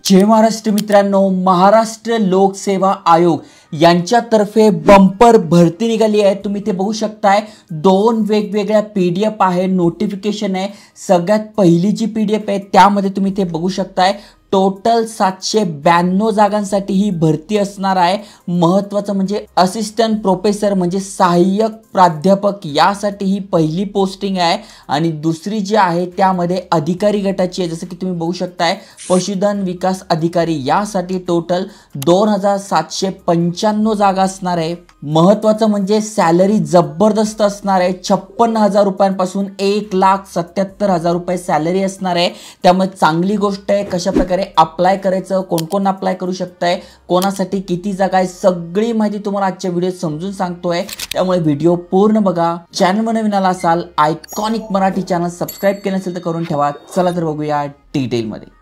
जय महाराष्ट्र मित्रांनो, महाराष्ट्र लोकसेवा आयोग यांच्यातर्फे बंपर भरती निघाली आहे। तुम्ही ते बघू शकताय, दोन वेगवेगळ्या पीडीएफ आहे, नोटिफिकेशन आहे। सगळ्यात पहिली जी पीडीएफ आहे त्यामध्ये तुम्ही ते बघू शकताय, टोटल 792 जागांसाठी ही भरती असणार आहे। महत्त्वाचं म्हणजे असिस्टंट प्रोफेसर म्हणजे सहाय्यक प्राध्यापक यासाठी ही पहिली पोस्टिंग आहे आणि दुसरी जी आहे त्यामध्ये अधिकारी गटाची आहे। जसं की तुम्ही बघू शकताय, पशुधन विकास अधिकारी यासाठी टोटल 2795 जागा असणार आहे। महत्त्वाचं म्हणजे सॅलरी जबरदस्त असणार आहे, 56,000 रुपयांपासून 1,77,000 रुपये सॅलरी असणार आहे। त्यामुळे चांगली गोष्ट आहे। कशा प्रकारे अप्लाय करायचं, कोण कोण अप्लाय करू शकताय, कोणासाठी किती जागा आहे, सगळी माहिती तुम्हाला आजच्या व्हिडिओत समजून सांगतोय। त्यामुळे व्हिडिओ पूर्ण बघा। चॅनलवर नवीन आला असाल, आयकॉनिक मराठी चॅनल सबस्क्राइब केलं नसेल तर करून ठेवा। चला तर बघूया डिटेलमध्ये।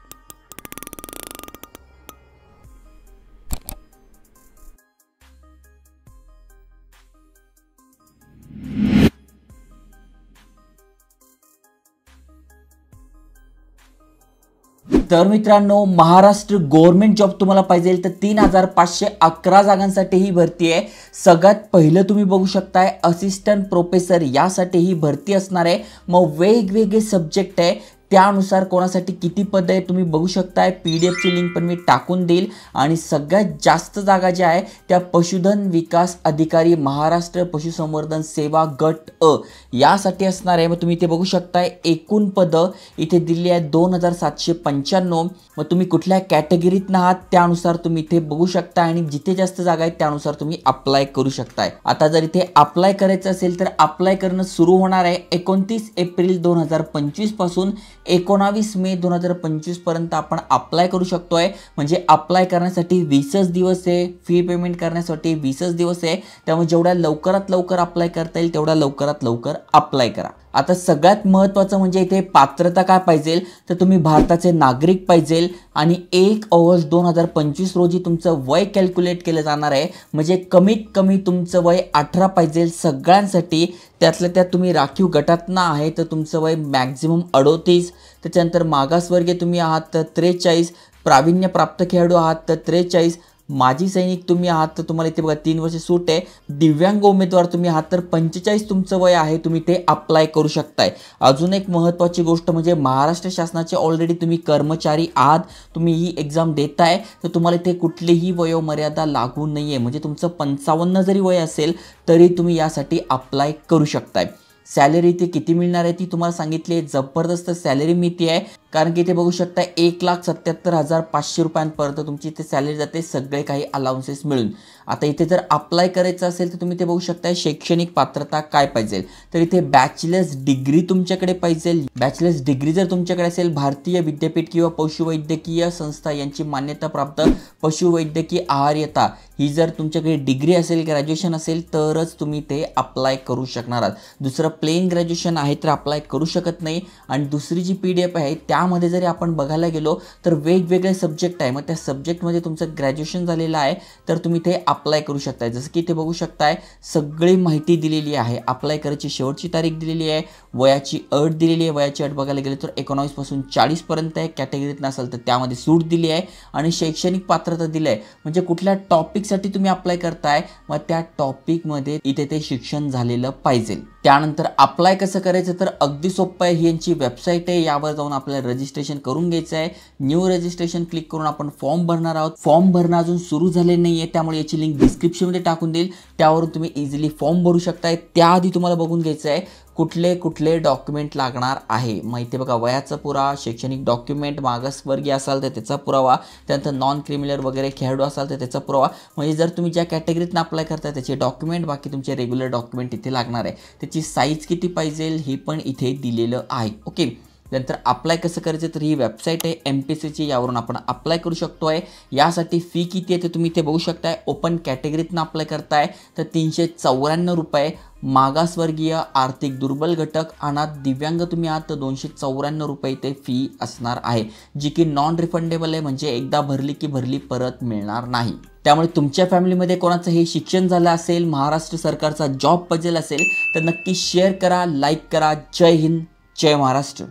तर मित्रांनो, महाराष्ट्र गव्हर्नमेंट जॉब तुम्हाला पाहिजे तर 3511 जागांसाठी ही भरती आहे। सगळ्यात पहिलं तुम्ही बघू शकताय, असिस्टंट प्रोफेसर यासाठी ही भरती असणार आहे। मग वेगवेगळे सब्जेक्ट आहे, त्यानुसार कोणासाठी किती पद आहे तुम्ही बघू शकताय। पीडीएफची लिंक पण मी टाकून देईल। आणि सगळ्यात जास्त जागा ज्या आहे त्या पशुधन विकास अधिकारी महाराष्ट्र पशुसंवर्धन सेवा गट अ यासाठी असणार आहे। मग तुम्ही इथे बघू शकताय, एकूण पद इथे दिली आहे 2795। मग तुम्ही कुठल्या कॅटेगरीत आहात त्यानुसार तुम्ही इथे बघू शकता आणि जिथे जास्त जागा आहेत त्यानुसार तुम्ही अप्लाय करू शकताय। आता जर इथे अप्लाय करायचं असेल तर अप्लाय करणं सुरू होणार आहे 29 एप्रिल 2025 पासून 19 मे 2025 पर्यंत आपण अप्लाय करू शकतोय। म्हणजे अप्लाय करण्यासाठी 20च दिवस आहे, फी पेमेंट करण्यासाठी 20च दिवस आहे। त्यामुळे जेवढ्या लवकरात लवकर अप्लाय करता येईल तेवढ्या लवकरात लवकर अप्लाय करा। आता सगळ्यात महत्त्वाचं म्हणजे इथे पात्रता काय पाहिजे तर तुम्ही भारताचे नागरिक पाहिजे आणि 1 ऑगस्ट 2025 रोजी तुमचं वय कॅल्क्युलेट केलं जाणार आहे। म्हणजे कमीत कमी तुमचं वय 18 पाहिजे सगळ्यांसाठी। त्यातल्या त्यात तुम्ही राखीव गटातनं आहे तर तुमचं वय मॅक्झिमम 38, त्याच्यानंतर मागासवर्गीय तुम्ही आहात तर 43, प्रावीण्यप्राप्त खेळाडू आहात तर 43, माजी सैनिक तुम्ही आहात तर तुम्हाला इथे बघा 3 वर्ष सूट आहे। दिव्यांग उमेदवार तुम्ही आहात तर 45 तुमचं वय आहे, तुम्ही ते अप्लाय करू शकताय। अजून एक महत्त्वाची गोष्ट म्हणजे महाराष्ट्र शासनाचे ऑलरेडी तुम्ही कर्मचारी आहात, तुम्ही ही एक्झाम देताय तर तुम्हाला इथे कुठलीही वयोमर्यादा लागू नाहीये। म्हणजे तुमचं 55 जरी वय असेल तरी तुम्ही यासाठी अप्लाय करू शकताय। सॅलरी इथे किती मिळणार आहे ती तुम्हाला सांगितली आहे, जबरदस्त सॅलरी मिळते आहे। कारण की इथे बघू शकता 1,77,500 रुपयांपर्यंत तुमची इथे सॅलरी जाते, सगळे काही अलाउन्सेस मिळून। आता इथे जर अप्लाय करायचं असेल तर तुम्ही ते बघू शकता, शैक्षणिक पात्रता काय पाहिजे तर इथे बॅचलर्स डिग्री तुमच्याकडे पाहिजे। बॅचलर्स डिग्री जर तुमच्याकडे असेल, भारतीय विद्यापीठ किंवा पशुवैद्यकीय संस्था यांची मान्यताप्राप्त पशुवैद्यकीय आहार्यता ही जर तुमच्याकडे डिग्री असेल, ग्रॅज्युएशन असेल तरच तुम्ही ते अप्लाय करू शकणार आहात। दुसरं प्लेन ग्रॅज्युएशन आहे तर अप्लाय करू शकत नाही। आणि दुसरी जी पीडीएफ आहे त्यामध्ये जरी आपण बघायला गेलो तर वेगवेगळे सब्जेक्ट आहे, मग त्या सब्जेक्टमध्ये तुमचं ग्रॅज्युएशन झालेलं आहे तर तुम्ही ते अप्लाय करू शकताय। जसं की इथे बघू शकताय, सगळी माहिती दिलेली आहे। अप्लाय करायची शेवटची तारीख दिलेली आहे, वयाची अट दिलेली आहे। वयाची अट बघायला गेली तर 19 पासून 40 पर्यंत आहे। कॅटेगरीत नसेल तर त्यामध्ये सूट दिली आहे आणि शैक्षणिक पात्रता दिली आहे। म्हणजे कुठल्या टॉपिकसाठी तुम्ही अप्लाय करताय मग त्या टॉपिकमध्ये इथे ते शिक्षण झालेलं पाहिजे। त्यानंतर अप्लाय कसं करायचं तर अगदी सोपं आहे। ही यांची वेबसाईट आहे, यावर जाऊन आपल्याला रजिस्ट्रेशन करून घ्यायचं आहे। न्यू रजिस्ट्रेशन क्लिक करून आपण फॉर्म भरणार आहोत। फॉर्म भरणं अजून सुरू झाले नाहीये त्यामुळे याची लिंक डिस्क्रिप्शनमध्ये टाकून देईल, त्यावरून तुम्ही इझिली फॉर्म भरू शकताय। त्याआधी तुम्हाला बघून घ्यायचं आहे कुठले कुठले डॉक्युमेंट लागणार आहे। माहिती बघा, वयाचा पुरावा, शैक्षणिक डॉक्युमेंट, मागासवर्गीय असाल तर त्याचा पुरावा, त्यानंतर नॉन क्रिमिनल वगैरे खेळाडू असाल तर त्याचा पुरावा। म्हणजे जर तुम्ही ज्या कॅटेगरीतनं अप्लाय करताय त्याचे डॉक्युमेंट, बाकी तुमचे रेग्युलर डॉक्युमेंट इथे लागणार आहे। त्याची साईज किती पाहिजे हे पण इथे दिलेलं आहे। ओके, नंतर अप्लाय कसं करायचं तर ही वेबसाईट आहे MPSCची, यावरून आपण अप्लाय करू शकतोय। यासाठी फी किती आहे ते तुम्ही इथे बघू शकताय। ओपन कॅटेगरीतनं अप्लाय करताय तर 394 रुपये, मागासवर्गीय, आर्थिक दुर्बल घटक, अनाथ, दिव्यांग तुम्ही आहात तर 294 रुपये ते फी असणार आहे, जी की नॉन रिफंडेबल आहे। म्हणजे एकदा भरली की भरली परत मिळणार नाही। त्यामुळे तुमच्या फॅमिलीमध्ये कोणाचं हे शिक्षण झालं असेल, महाराष्ट्र सरकारचा जॉब पाहिजे असेल तर नक्की शेअर करा, लाईक करा। जय हिंद, जय महाराष्ट्र।